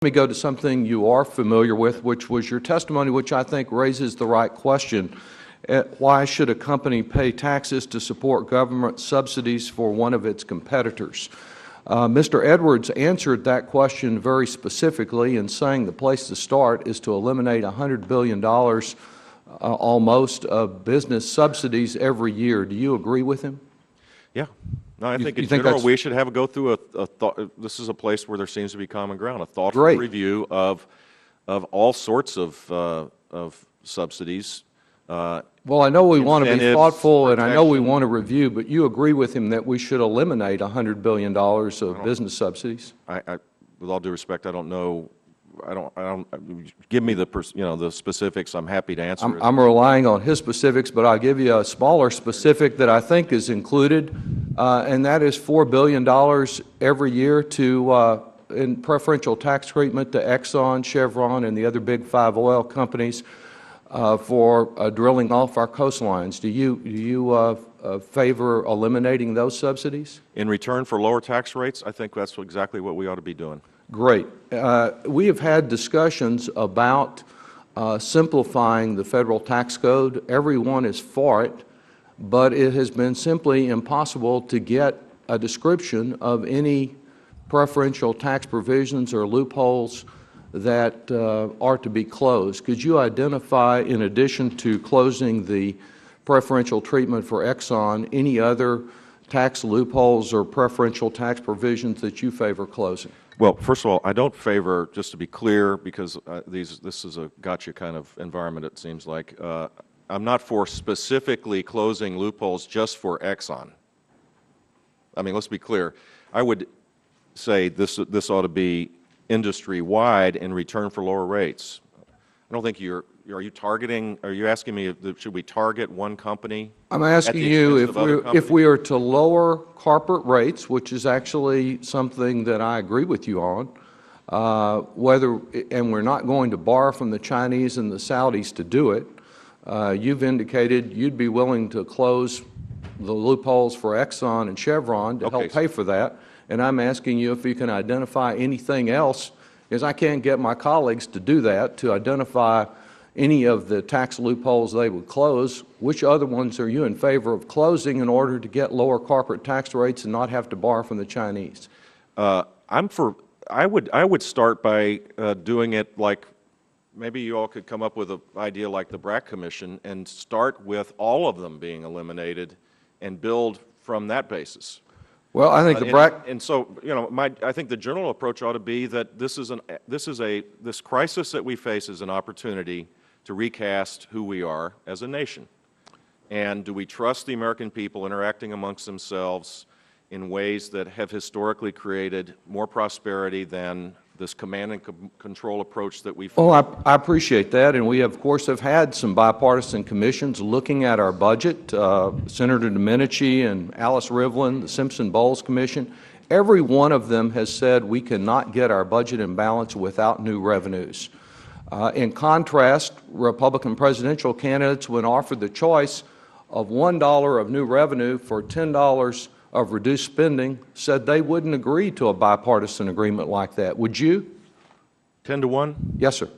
me go to something you are familiar with, which was your testimony, which I think raises the right question. Why should a company pay taxes to support government subsidies for one of its competitors? Mr. Edwards answered that question very specifically in saying the place to start is to eliminate $100 billion almost of business subsidies every year. Do you agree with him? Yeah. No, I think in general we should go through a thought. This is a place where there seems to be common ground, a thoughtful review of all sorts of subsidies. Well, I know we want to be thoughtful, and I know we want to review, but you agree with him that we should eliminate $100 billion of business subsidies? With all due respect, I don't know. I don't. Give me the specifics. I'm happy to answer it. I'm relying on his specifics, but I'll give you a smaller specific that I think is included, and that is $4 billion every year to in preferential tax treatment to Exxon, Chevron, and the other big 5 oil companies for drilling off our coastlines. Do you favor eliminating those subsidies? In return for lower tax rates, I think that's exactly what we ought to be doing. Great. We have had discussions about simplifying the federal tax code. Everyone is for it, but it has been simply impossible to get a description of any preferential tax provisions or loopholes that are to be closed. Could you identify, in addition to closing the preferential treatment for Exxon, any other tax loopholes or preferential tax provisions that you favor closing? Well, first of all, I don't favor, just to be clear, because this is a gotcha kind of environment, it seems like. I'm not for specifically closing loopholes just for Exxon. I mean, let's be clear. I would say this ought to be industry-wide in return for lower rates. I don't think are you asking me, should we target one company? I'm asking you if we are to lower corporate rates, which is actually something that I agree with you on, and we're not going to borrow from the Chinese and the Saudis to do it. You've indicated you'd be willing to close the loopholes for Exxon and Chevron to help pay for that, and I'm asking you if you can identify anything else, because I can't get my colleagues to do that, to identify any of the tax loopholes they would close. Which other ones are you in favor of closing in order to get lower corporate tax rates and not have to borrow from the Chinese? I would start by doing it like, maybe you all could come up with an idea like the BRAC Commission and start with all of them being eliminated and build from that basis. Well, I think the BRAC, and so I think the general approach ought to be that this crisis that we face is an opportunity to recast who we are as a nation. And do we trust the American people interacting amongst themselves in ways that have historically created more prosperity than this command and control approach that we've? Well, I appreciate that, and we of course have had some bipartisan commissions looking at our budget. Senator Domenici and Alice Rivlin, the Simpson-Bowles Commission, every one of them has said we cannot get our budget in balance without new revenues. In contrast, Republican presidential candidates, when offered the choice of $1 of new revenue for $10 of reduced spending, said they wouldn't agree to a bipartisan agreement like that. Would you? 10 to 1? Yes, sir.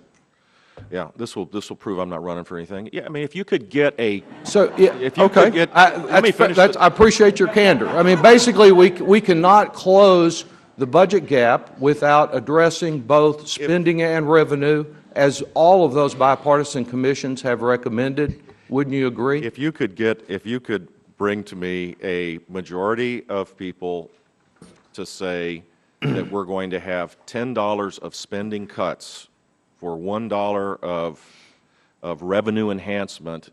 Yeah, this will prove I'm not running for anything. Yeah, I mean, if you could get a let me finish. I appreciate your candor. I mean, basically, we cannot close the budget gap without addressing both spending and revenue, as all of those bipartisan commissions have recommended. Wouldn't you agree? If you could bring to me a majority of people to say that we're going to have $10 of spending cuts for $1 of revenue enhancement,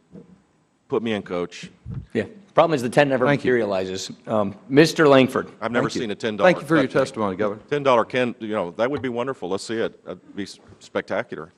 put me in, Coach. Yeah. Problem is the 10 never materializes. Mr. Langford. I've never seen a $10. Thank you for your testimony, Governor. $10 that would be wonderful. Let's see it. That'd be spectacular.